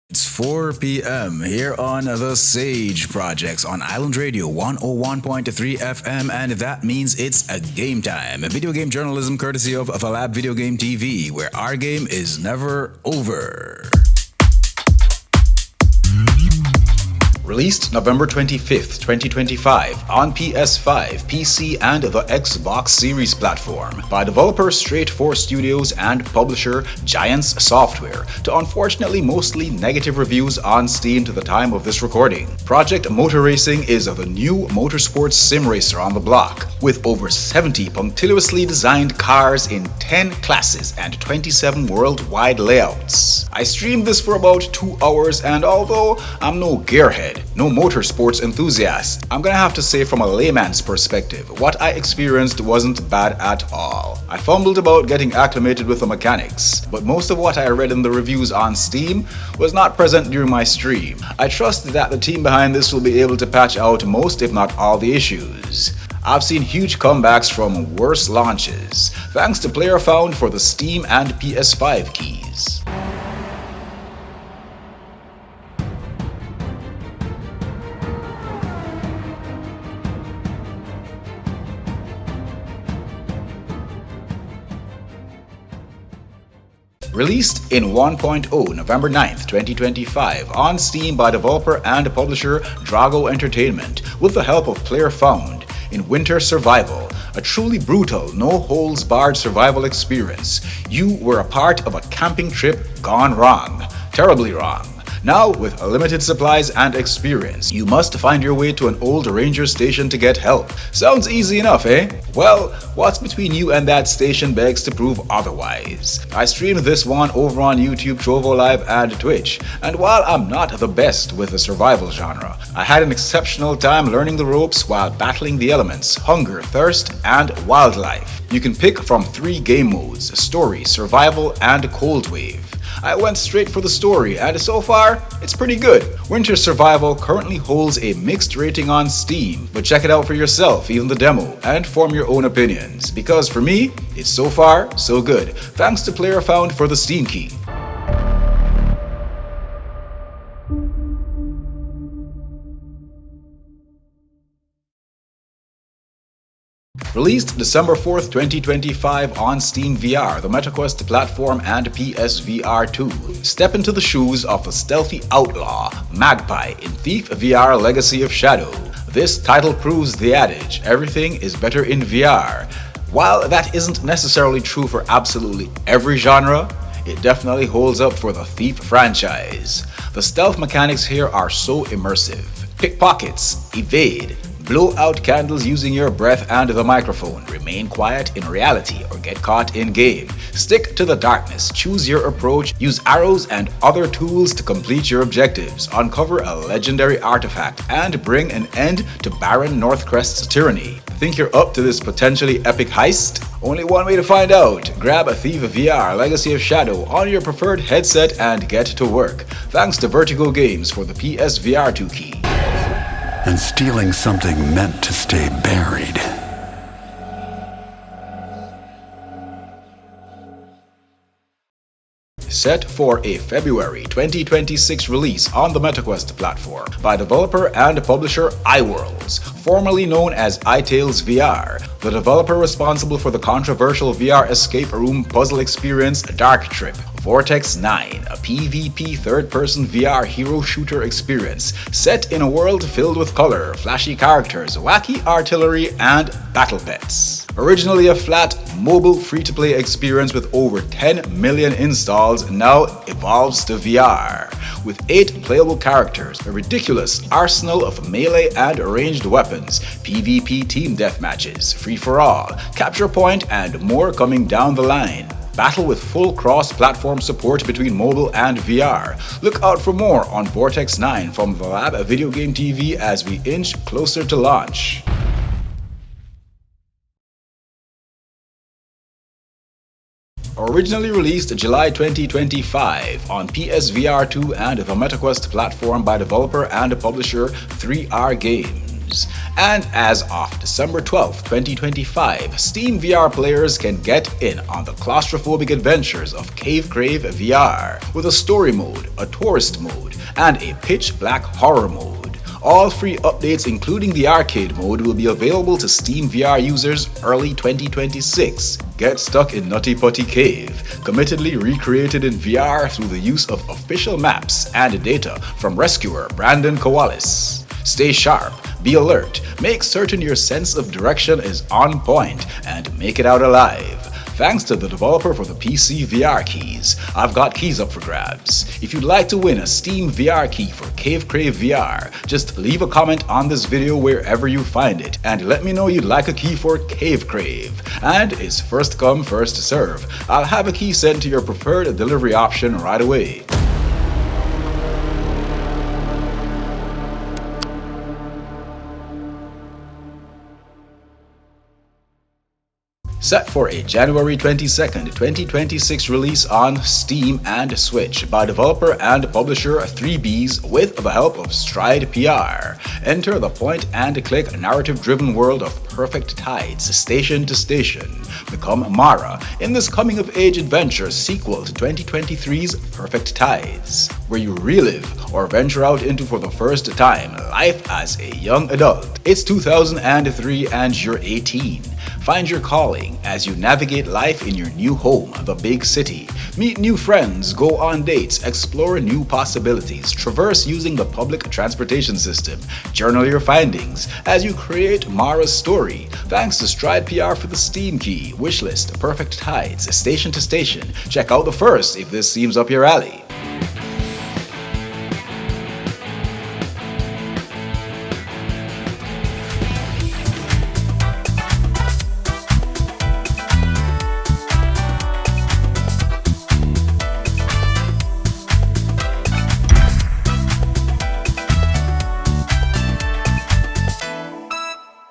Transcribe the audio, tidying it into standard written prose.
It's 4 p.m. here on the Sage Projects on Island Radio 101.3 FM, and that means it's a game time. A video game journalism courtesy of Lab Video Game TV, where our game is never over. Released November 25th, 2025 on PS5, PC and the Xbox Series platform by developer Straight 4 Studios and publisher Giants Software to unfortunately mostly negative reviews on Steam to the time of this recording. Project Motor Racing is the new motorsports sim racer on the block, with over 70 punctiliously designed cars in 10 classes and 27 worldwide layouts. I streamed this for about 2 hours, and although I'm no gearhead, no motorsports enthusiast, I'm gonna have to say from a layman's perspective, what I experienced wasn't bad at all. I fumbled about getting acclimated with the mechanics, but most of what I read in the reviews on Steam was not present during my stream. I trust that the team behind this will be able to patch out most if not all the issues. I've seen huge comebacks from worse launches, thanks to player found for the Steam and PS5 keys. Released in 1.0 November 9th, 2025 on Steam by developer and publisher Drago Entertainment with the help of player found in Winter Survival, a truly brutal, no-holds-barred survival experience. You were a part of a camping trip gone wrong, terribly wrong. Now, with limited supplies and experience, you must find your way to an old ranger station to get help. Sounds easy enough, eh? Well, what's between you and that station begs to prove otherwise. I streamed this one over on YouTube, Trovo Live, and Twitch, and while I'm not the best with the survival genre, I had an exceptional time learning the ropes while battling the elements, hunger, thirst, and wildlife. You can pick from 3 game modes: story, survival, and cold wave. I went straight for the story, and so far, it's pretty good. Winter Survival currently holds a mixed rating on Steam, but check it out for yourself, even the demo, and form your own opinions, because for me, it's so far, so good, thanks to player found for the Steam key. Released December 4th, 2025 on Steam VR, the MetaQuest platform, and PSVR 2. Step into the shoes of the stealthy outlaw, Magpie, in Thief VR Legacy of Shadow. This title proves the adage, everything is better in VR. While that isn't necessarily true for absolutely every genre, it definitely holds up for the Thief franchise. The stealth mechanics here are so immersive. Pickpockets, evade, blow out candles using your breath and the microphone, remain quiet in reality or get caught in game. Stick to the darkness, choose your approach, use arrows and other tools to complete your objectives, uncover a legendary artifact, and bring an end to Baron Northcrest's tyranny. Think you're up to this potentially epic heist? Only one way to find out. Grab a Thief VR Legacy of Shadow on your preferred headset and get to work. Thanks to Vertigo Games for the PSVR 2 key. And stealing something meant to stay buried. Set for a February 2026 release on the MetaQuest platform by developer and publisher iWorlds, formerly known as iTales VR, the developer responsible for the controversial VR escape room puzzle experience Dark Trip. Vortex 9, a PvP third-person VR hero shooter experience set in a world filled with color, flashy characters, wacky artillery, and battle pets. Originally a flat, mobile free-to-play experience with over 10 million installs, now evolves to VR. With 8 playable characters, a ridiculous arsenal of melee and ranged weapons, PvP team deathmatches, free-for-all, capture point, and more coming down the line. Battle with full cross-platform support between mobile and VR. Look out for more on Vortex 9 from the Lab Video Game TV as we inch closer to launch. Originally released July 2025 on PSVR 2 and the MetaQuest platform by developer and publisher 3R Games. games. And as of December 12, 2025, Steam VR players can get in on the claustrophobic adventures of Crave VR with a story mode, a tourist mode, and a pitch black horror mode. All free updates including the arcade mode will be available to Steam VR users early 2026. Get stuck in Nutty Putty Cave, committedly recreated in VR through the use of official maps and data from rescuer Brandon Kowalis. Stay sharp, be alert, make certain your sense of direction is on point, and make it out alive. Thanks to the developer for the PCVR keys, I've got keys up for grabs. If you'd like to win a Steam VR key for Crave VR, just leave a comment on this video wherever you find it and let me know you'd like a key for Crave. And it's first come, first serve. I'll have a key sent to your preferred delivery option right away. Set for a January 22nd, 2026 release on Steam and Switch by developer and publisher 3Bs with the help of Stride PR. Enter the point-and-click narrative-driven world of Perfect Tides, station to station. Become Mara in this coming-of-age adventure sequel to 2023's Perfect Tides, where you relive or venture out into for the first time life as a young adult. It's 2003 and you're 18. Find your calling as you navigate life in your new home, the big city. Meet new friends, go on dates, explore new possibilities, traverse using the public transportation system, journal your findings as you create Mara's story. Thanks to Stride PR for the Steam key, wishlist, Perfect Tides, station to station. Check out the first if this seems up your alley.